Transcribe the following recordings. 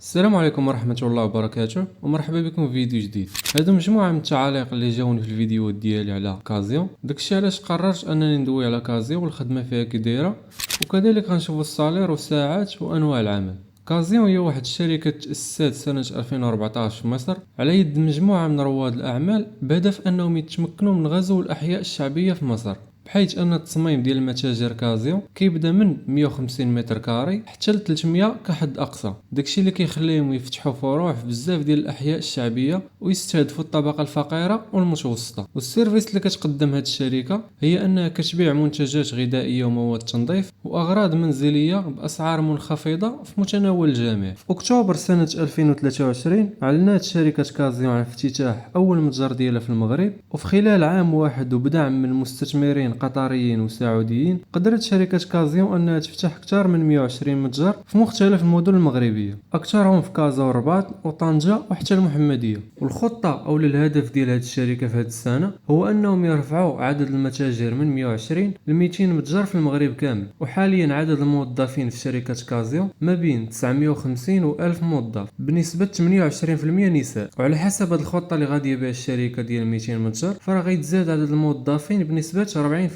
السلام عليكم ورحمة الله وبركاته، ومرحبا بكم في فيديو جديد. هادو مجموعة من التعاليق اللي جاوني في الفيديوهات ديالي على كازيو. داكشي علاش قررت انني ندوي على كازيو والخدمة فيها كي دايرة، وكذلك غنشوفوا الصالير والساعات وانواع العمل. كازيو هي واحد الشركة تأسست سنة 2014 في مصر على يد مجموعة من رواد الأعمال بهدف أنهم يتمكنوا من غزو الأحياء الشعبية في مصر، بحيث ان التصميم ديال المتاجر كازيو كيبدا من 150 متر كاري حتى ل 300 كحد اقصى. داكشي اللي كيخليهم يفتحوا فروع في بزاف ديال الاحياء الشعبيه ويستهدفوا الطبقه الفقيره والمتوسطه. والسيرفيس اللي كتقدم هذه الشركه هي انها كتبيع منتجات غذائيه ومواد تنظيف واغراض منزليه باسعار منخفضه في متناول الجميع. في اكتوبر سنه 2023 اعلنت شركه كازيو عن افتتاح اول متجر ديالها في المغرب، وفي خلال عام واحد وبدعم من مستثمرين قطريين وسعوديين قدرت شركة كازيو أنها تفتح أكثر من 120 متجر في مختلف المدن المغربية، أكثرهم في كازا والرباط وطنجة وحتى المحمدية. والخطة أو الهدف ديال هذه الشركة في هذه السنة هو أنهم يرفعوا عدد المتاجر من 120 ل 200 متجر في المغرب كامل. وحاليا عدد الموظفين في شركة كازيو ما بين 950 و 1000 موظف بنسبة 28% نساء. وعلى حسب هذه الخطة اللي غادي بها الشركة ديال 200 متجر فراه غيتزاد عدد الموظفين بنسبة 40%.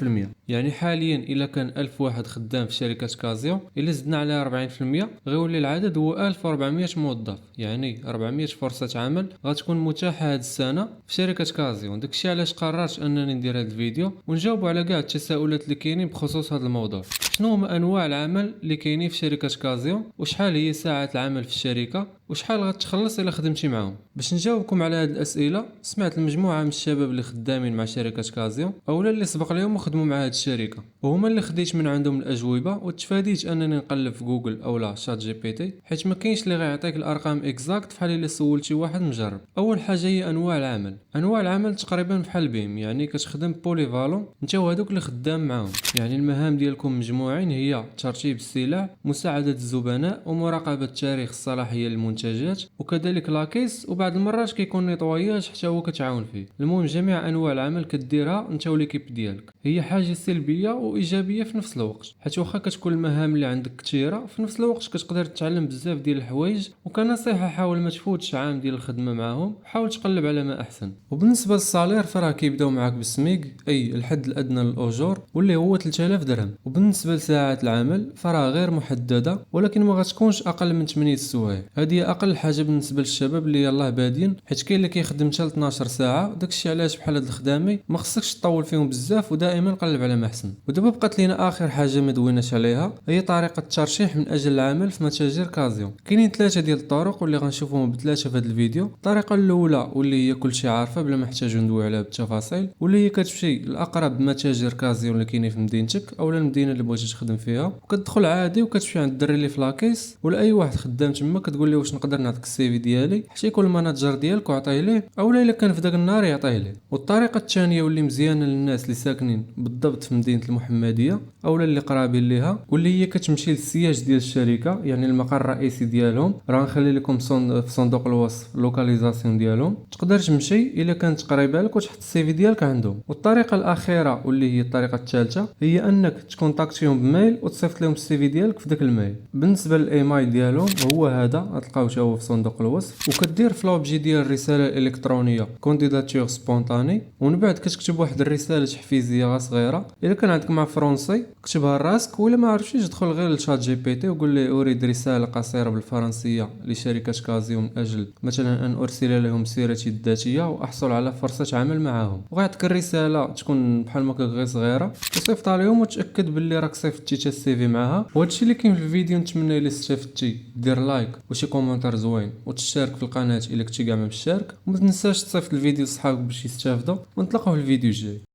يعني حاليا الا كان 1000 واحد خدام في شركة كازيو، الا زدنا عليها 40% غيولي العدد هو 1400 موظف، يعني 400 فرصة عمل غتكون متاحة هاد السنة في شركة كازيو. داكشي علاش قررت انني ندير هاد الفيديو ونجاوب على كاع التساؤلات اللي كاينين بخصوص هذا الموضوع. شنو هما انواع العمل اللي كاينين في شركة كازيو، وشحال هي ساعات العمل في الشركة، وشحال غتخلص الا خدمتي معاهم. باش نجاوبكم على هاد الاسئله سمعت المجموعه من الشباب اللي خدامين مع شركه كازيو اولا اللي سبق لهم وخدموا مع هاد الشركه، وهما اللي خديت من عندهم الاجوبه وتفاديت انني نقلب في جوجل اولا شات جي بي تي، حيت ما كاينش اللي غيعطيك الارقام اكزاكت فحال الا سولتي واحد مجرب. اول حاجه هي انواع العمل. انواع العمل تقريبا بحال بهم، يعني كتخدم بوليفالون انت وهذوك اللي خدام معاهم. يعني المهام ديالكم مجموعين هي ترتيب السلع، مساعده الزبناء، ومراقبه تاريخ الصلاحيه للمنتجات، وكذلك لاكيس، وبعض المرات كيكون نيطواياج حتى هو كتعاون فيه. المهم جميع انواع العمل كديرها انت وليكيب ديالك. هي حاجه سلبيه وايجابيه في نفس الوقت، حيت واخا كتكون المهام اللي عندك كثيره في نفس الوقت كتقدر تتعلم بزاف ديال الحوايج. وكنصيحه حاول ما تفوتش عام ديال الخدمه معاهم، حاول تقلب على ما احسن. وبالنسبه للصالير فراه كيبداو معاك بالسميك، اي الحد الادنى للاجور واللي هو 3000 درهم. وبالنسبه لساعات العمل فراه غير محدده، ولكن ما غتكونش اقل من 8 سوايع. هذه اقل حاجه بالنسبه للشباب اللي يلاه بادين، حيت كاين اللي كيخدم حتى 12 ساعه. داكشي علاش بحال هاد الخدامي ما خصكش تطول فيهم بزاف، ودائما قلب على ما احسن. ودابا بقات لينا اخر حاجه ما دويناش عليها، هي طريقه الترشيح من اجل العمل في متاجر كازيو. كاينين ثلاثه ديال الطرق واللي غنشوفوهم بثلاثه في هذا الفيديو. الطريقه الاولى واللي هي كلشي عارفه بلا ما نحتاجو ندوي عليها بالتفاصيل، واللي هي كتمشي لاقرب متاجر كازيو اللي كاينين في مدينتك او المدينه اللي بغيتي تخدم فيها، وكتدخل عادي وكتمشي عند الدري اللي في لاكيس ولا اي واحد خدام تما، كتقول له واش نقدر نعطيك السي في ديالي حتى يكون الماناجر ديالك وعطيه ليه، اولا الا كان في داك النهار يعطيه ليه. والطريقه الثانيه واللي مزيانه للناس اللي ساكنين بالضبط في مدينه المحمديه اولا اللي قرابين ليها، واللي هي كتمشي للسياج ديال الشركه، يعني المقر الرئيسي ديالهم. راه نخلي لكم في صندوق الوصف لوكاليزاسيون ديالهم، تقدر تمشي الا كانت قريبه لك وتحط السي في ديالك عندهم. والطريقه الاخيره واللي هي الطريقه الثالثه هي انك تكونتاكتيهم بميل وتصيفط لهم السي في ديالك في داك الميل. بالنسبه للايميل ديالهم هو هذا، غتلقاوه حتى هو في صندوق الوصف، وكدير في لوبجي ديال الرساله الالكترونيه كونديداتور سبونطاني، ومن بعد كتكتب واحد الرساله تحفيزيه صغيره. الا كان عندك مع فرونسي كتبها لراسك، ولا ما عرفتيش دخل غير لشات جي بي تي وقول لي اريد رساله قصيره بالفرنسيه لشركه كازيو من اجل مثلا ان ارسل لهم سيرتي الذاتيه واحصل على فرصه عمل معهم. وغيعطيك الرساله تكون بحال ما غير صغيره، وصيفطها لهم وتاكد باللي راك صيفطتي حتى السي في معاها. وهادشي اللي كاين في الفيديو. نتمنى الا استفدتي دير لايك وشي كومونتير زوين وتشترك في القناه الا كنتي كاع ما مشترك، وما تنساش تصيفط الفيديو لصحابك باش يستافدوا، ونتلاقاو في الفيديو الجاي.